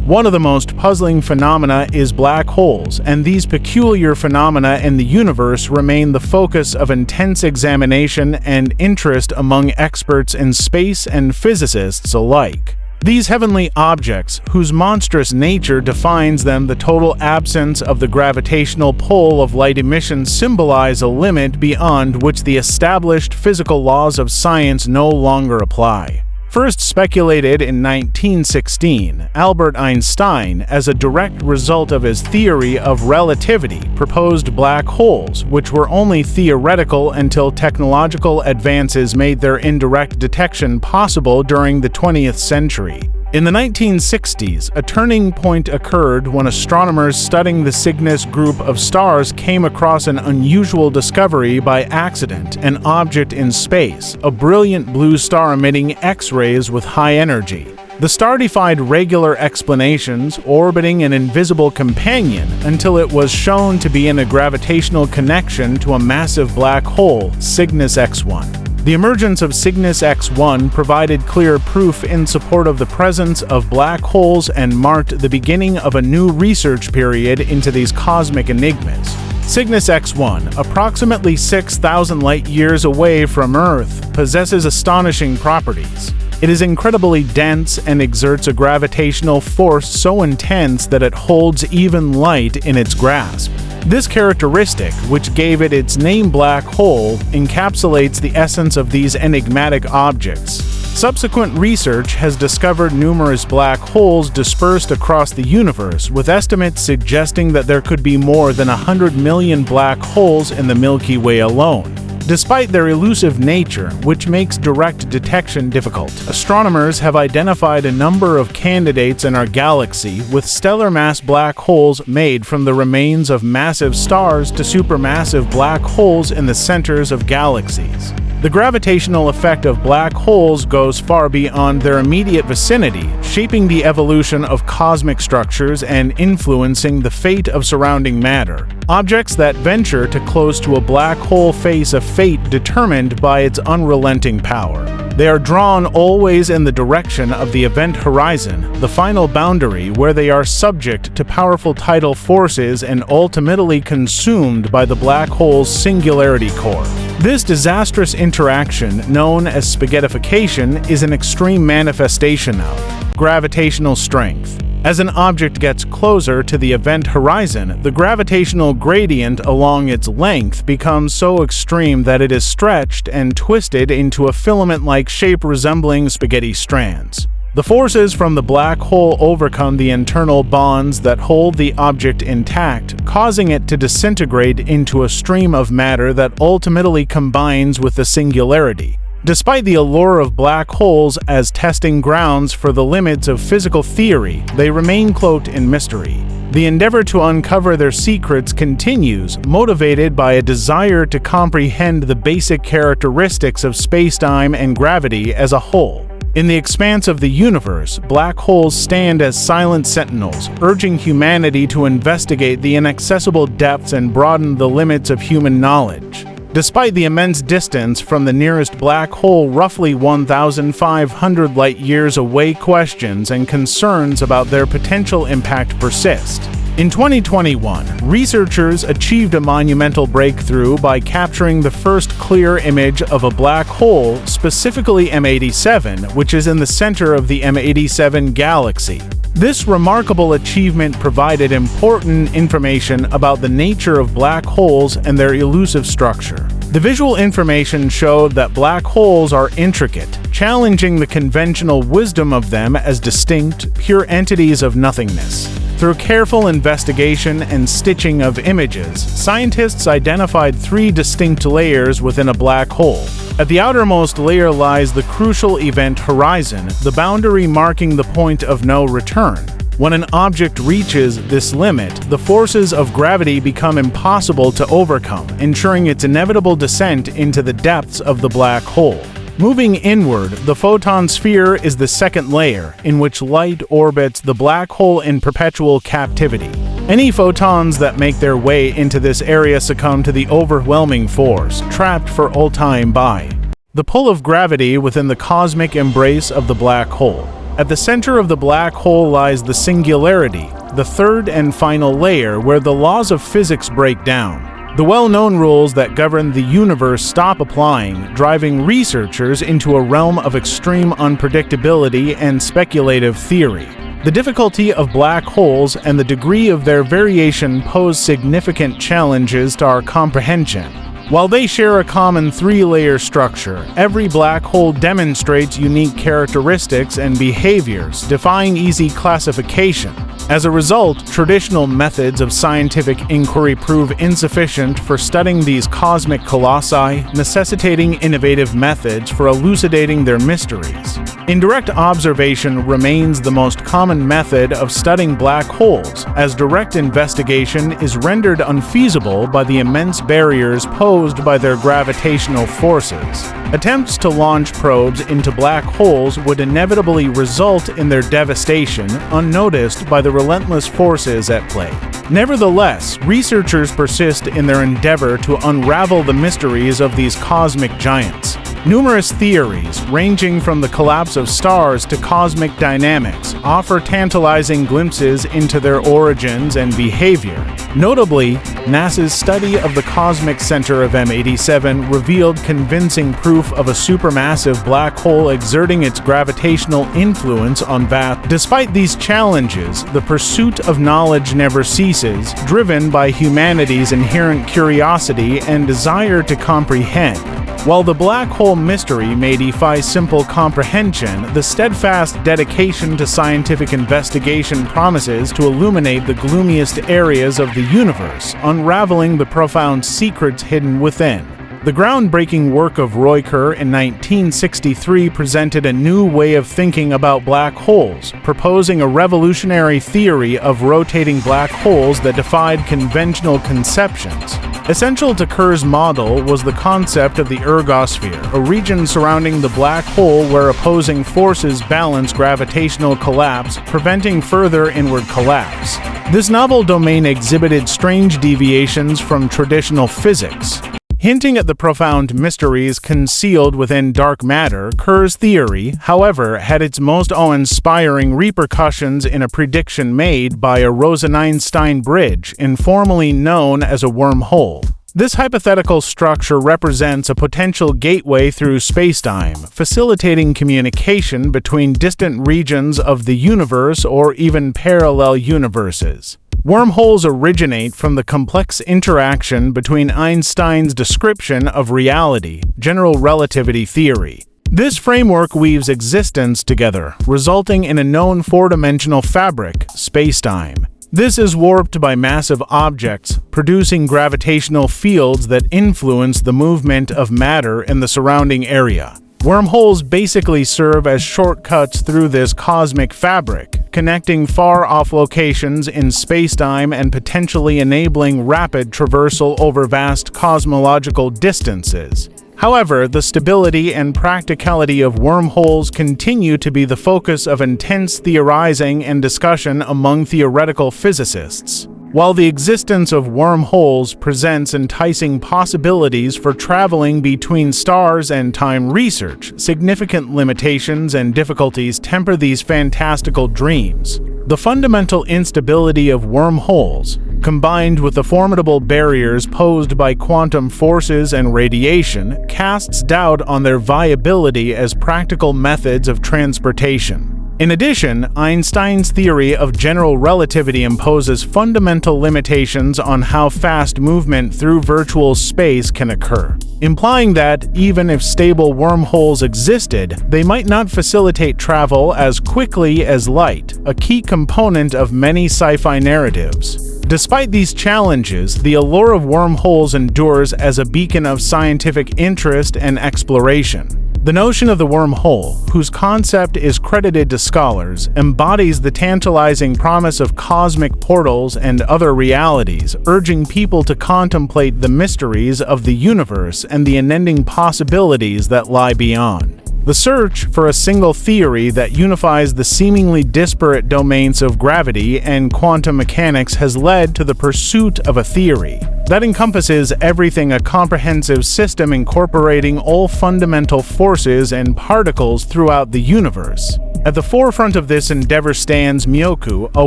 One of the most puzzling phenomena is black holes, and these peculiar phenomena in the universe remain the focus of intense examination and interest among experts in space and physicists alike. These heavenly objects, whose monstrous nature defines them, the total absence of the gravitational pull of light emission, symbolize a limit beyond which the established physical laws of science no longer apply. First speculated in 1916, Albert Einstein, as a direct result of his theory of relativity, proposed black holes, which were only theoretical until technological advances made their indirect detection possible during the 20th century. In the 1960s, a turning point occurred when astronomers studying the Cygnus group of stars came across an unusual discovery by accident: an object in space, a brilliant blue star emitting X-rays with high energy. The star defied regular explanations, orbiting an invisible companion until it was shown to be in a gravitational connection to a massive black hole, Cygnus X1. The emergence of Cygnus X1 provided clear proof in support of the presence of black holes and marked the beginning of a new research period into these cosmic enigmas. Cygnus X1, approximately 6,000 light-years away from Earth, possesses astonishing properties. It is incredibly dense and exerts a gravitational force so intense that it holds even light in its grasp. This characteristic, which gave it its name black hole, encapsulates the essence of these enigmatic objects. Subsequent research has discovered numerous black holes dispersed across the universe, with estimates suggesting that there could be more than 100 million black holes in the Milky Way alone. Despite their elusive nature, which makes direct detection difficult, astronomers have identified a number of candidates in our galaxy, with stellar mass black holes made from the remains of massive stars to supermassive black holes in the centers of galaxies. The gravitational effect of black holes goes far beyond their immediate vicinity, shaping the evolution of cosmic structures and influencing the fate of surrounding matter. Objects that venture too close to a black hole face a fate determined by its unrelenting power. They are drawn always in the direction of the event horizon, the final boundary where they are subject to powerful tidal forces and ultimately consumed by the black hole's singularity core. This disastrous interaction, known as spaghettification, is an extreme manifestation of gravitational strength. As an object gets closer to the event horizon, the gravitational gradient along its length becomes so extreme that it is stretched and twisted into a filament-like shape resembling spaghetti strands. The forces from the black hole overcome the internal bonds that hold the object intact, causing it to disintegrate into a stream of matter that ultimately combines with the singularity. Despite the allure of black holes as testing grounds for the limits of physical theory, they remain cloaked in mystery. The endeavor to uncover their secrets continues, motivated by a desire to comprehend the basic characteristics of spacetime and gravity as a whole. In the expanse of the universe, black holes stand as silent sentinels, urging humanity to investigate the inaccessible depths and broaden the limits of human knowledge. Despite the immense distance from the nearest black hole, roughly 1,500 light-years away, questions and concerns about their potential impact persist. In 2021, researchers achieved a monumental breakthrough by capturing the first clear image of a black hole, specifically M87, which is in the center of the M87 galaxy. This remarkable achievement provided important information about the nature of black holes and their elusive structure. The visual information showed that black holes are intricate, challenging the conventional wisdom of them as distinct, pure entities of nothingness. Through careful investigation and stitching of images, scientists identified 3 distinct layers within a black hole. At the outermost layer lies the crucial event horizon, the boundary marking the point of no return. When an object reaches this limit, the forces of gravity become impossible to overcome, ensuring its inevitable descent into the depths of the black hole. Moving inward, the photon sphere is the second layer, in which light orbits the black hole in perpetual captivity. Any photons that make their way into this area succumb to the overwhelming force, trapped for all time by the pull of gravity within the cosmic embrace of the black hole. At the center of the black hole lies the singularity, the third and final layer where the laws of physics break down. The well-known rules that govern the universe stop applying, driving researchers into a realm of extreme unpredictability and speculative theory. The difficulty of black holes and the degree of their variation pose significant challenges to our comprehension. While they share a common three-layer structure, every black hole demonstrates unique characteristics and behaviors, defying easy classification. As a result, traditional methods of scientific inquiry prove insufficient for studying these cosmic colossi, necessitating innovative methods for elucidating their mysteries. Indirect observation remains the most common method of studying black holes, as direct investigation is rendered unfeasible by the immense barriers posed by their gravitational forces. Attempts to launch probes into black holes would inevitably result in their devastation, unnoticed by the relentless forces at play. Nevertheless, researchers persist in their endeavor to unravel the mysteries of these cosmic giants. Numerous theories, ranging from the collapse of stars to cosmic dynamics, offer tantalizing glimpses into their origins and behavior. Notably, NASA's study of the cosmic center of M87 revealed convincing proof of a supermassive black hole exerting its gravitational influence on vast. Despite these challenges, the pursuit of knowledge never ceases, driven by humanity's inherent curiosity and desire to comprehend. While the black hole mystery may defy simple comprehension, the steadfast dedication to scientific investigation promises to illuminate the gloomiest areas of the universe, unraveling the profound secrets hidden within. The groundbreaking work of Roy Kerr in 1963 presented a new way of thinking about black holes, proposing a revolutionary theory of rotating black holes that defied conventional conceptions. Essential to Kerr's model was the concept of the ergosphere, a region surrounding the black hole where opposing forces balance gravitational collapse, preventing further inward collapse. This novel domain exhibited strange deviations from traditional physics. Hinting at the profound mysteries concealed within dark matter, Kerr's theory, however, had its most awe-inspiring repercussions in a prediction made by a Rosen-Einstein bridge, informally known as a wormhole. This hypothetical structure represents a potential gateway through spacetime, facilitating communication between distant regions of the universe or even parallel universes. Wormholes originate from the complex interaction between Einstein's description of reality, general relativity theory. This framework weaves existence together, resulting in a known four-dimensional fabric, spacetime. This is warped by massive objects, producing gravitational fields that influence the movement of matter in the surrounding area. Wormholes basically serve as shortcuts through this cosmic fabric, connecting far-off locations in spacetime and potentially enabling rapid traversal over vast cosmological distances. However, the stability and practicality of wormholes continue to be the focus of intense theorizing and discussion among theoretical physicists. While the existence of wormholes presents enticing possibilities for traveling between stars and time research, significant limitations and difficulties temper these fantastical dreams. The fundamental instability of wormholes, combined with the formidable barriers posed by quantum forces and radiation, casts doubt on their viability as practical methods of transportation. In addition, Einstein's theory of general relativity imposes fundamental limitations on how fast movement through virtual space can occur, implying that, even if stable wormholes existed, they might not facilitate travel as quickly as light, a key component of many sci-fi narratives. Despite these challenges, the allure of wormholes endures as a beacon of scientific interest and exploration. The notion of the wormhole, whose concept is credited to scholars, embodies the tantalizing promise of cosmic portals and other realities, urging people to contemplate the mysteries of the universe and the unending possibilities that lie beyond. The search for a single theory that unifies the seemingly disparate domains of gravity and quantum mechanics has led to the pursuit of a theory that encompasses everything, a comprehensive system incorporating all fundamental forces and particles throughout the universe. At the forefront of this endeavor stands Myoku, a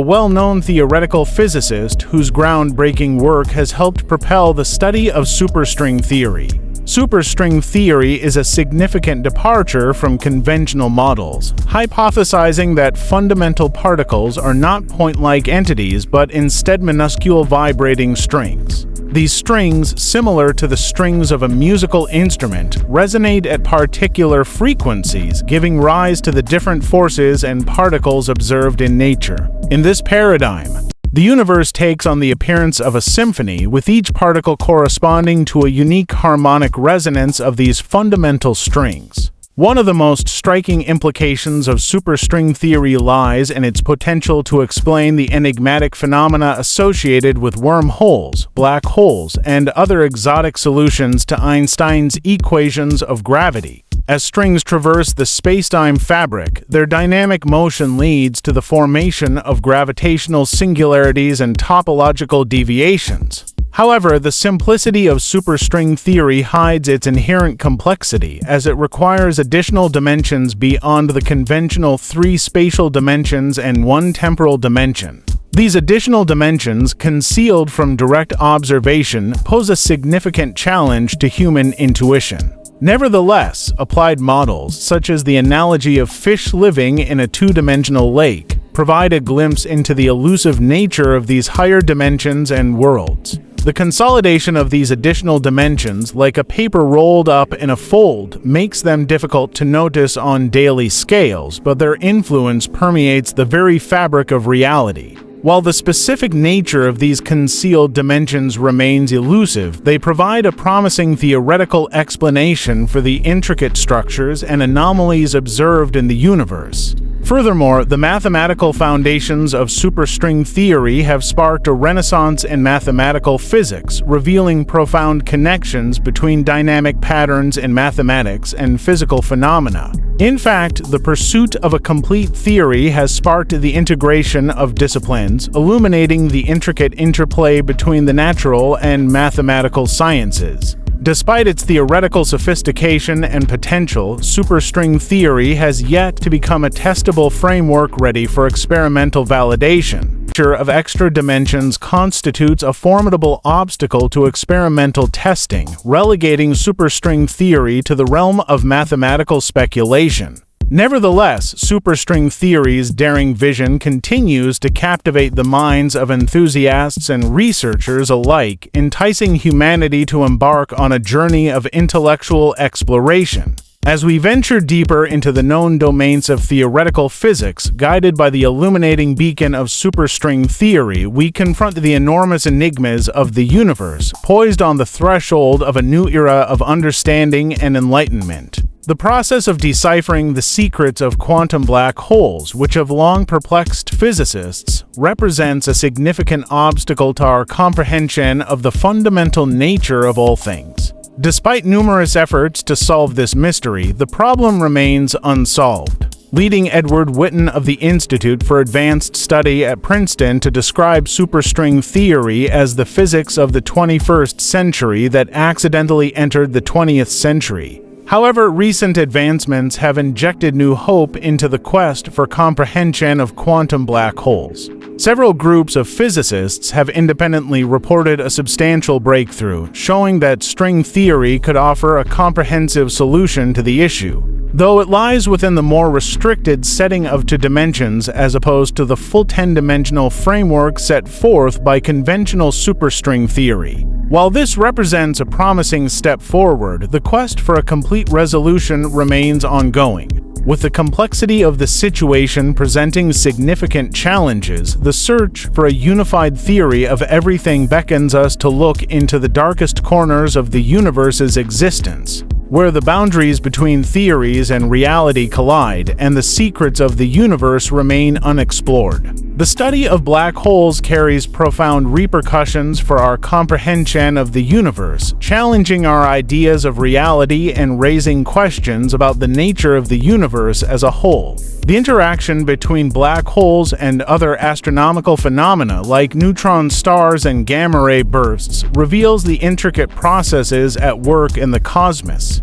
well-known theoretical physicist whose groundbreaking work has helped propel the study of superstring theory. Superstring theory is a significant departure from conventional models, hypothesizing that fundamental particles are not point-like entities but instead minuscule vibrating strings. These strings, similar to the strings of a musical instrument, resonate at particular frequencies, giving rise to the different forces and particles observed in nature. In this paradigm, the universe takes on the appearance of a symphony, with each particle corresponding to a unique harmonic resonance of these fundamental strings. One of the most striking implications of superstring theory lies in its potential to explain the enigmatic phenomena associated with wormholes, black holes, and other exotic solutions to Einstein's equations of gravity. As strings traverse the spacetime fabric, their dynamic motion leads to the formation of gravitational singularities and topological deviations. However, the simplicity of superstring theory hides its inherent complexity, as it requires additional dimensions beyond the conventional 3 spatial dimensions and 1 temporal dimension. These additional dimensions, concealed from direct observation, pose a significant challenge to human intuition. Nevertheless, applied models, such as the analogy of fish living in a 2-dimensional lake, provide a glimpse into the elusive nature of these higher dimensions and worlds. The consolidation of these additional dimensions, like a paper rolled up in a fold, makes them difficult to notice on daily scales, but their influence permeates the very fabric of reality. While the specific nature of these concealed dimensions remains elusive, they provide a promising theoretical explanation for the intricate structures and anomalies observed in the universe. Furthermore, the mathematical foundations of superstring theory have sparked a renaissance in mathematical physics, revealing profound connections between dynamic patterns in mathematics and physical phenomena. In fact, the pursuit of a complete theory has sparked the integration of disciplines, illuminating the intricate interplay between the natural and mathematical sciences. Despite its theoretical sophistication and potential, superstring theory has yet to become a testable framework ready for experimental validation. The nature of extra dimensions constitutes a formidable obstacle to experimental testing, relegating superstring theory to the realm of mathematical speculation. Nevertheless, superstring theory's daring vision continues to captivate the minds of enthusiasts and researchers alike, enticing humanity to embark on a journey of intellectual exploration. As we venture deeper into the known domains of theoretical physics, guided by the illuminating beacon of superstring theory, we confront the enormous enigmas of the universe, poised on the threshold of a new era of understanding and enlightenment. The process of deciphering the secrets of quantum black holes, which have long perplexed physicists, represents a significant obstacle to our comprehension of the fundamental nature of all things. Despite numerous efforts to solve this mystery, the problem remains unsolved, leading Edward Witten of the Institute for Advanced Study at Princeton to describe superstring theory as the physics of the 21st century that accidentally entered the 20th century. However, recent advancements have injected new hope into the quest for comprehension of quantum black holes. Several groups of physicists have independently reported a substantial breakthrough, showing that string theory could offer a comprehensive solution to the issue, though it lies within the more restricted setting of 2 dimensions as opposed to the full 10-dimensional framework set forth by conventional superstring theory. While this represents a promising step forward, the quest for a complete resolution remains ongoing. With the complexity of the situation presenting significant challenges, the search for a unified theory of everything beckons us to look into the darkest corners of the universe's existence, where the boundaries between theories and reality collide and the secrets of the universe remain unexplored. The study of black holes carries profound repercussions for our comprehension of the universe, challenging our ideas of reality and raising questions about the nature of the universe as a whole. The interaction between black holes and other astronomical phenomena like neutron stars and gamma-ray bursts reveals the intricate processes at work in the cosmos.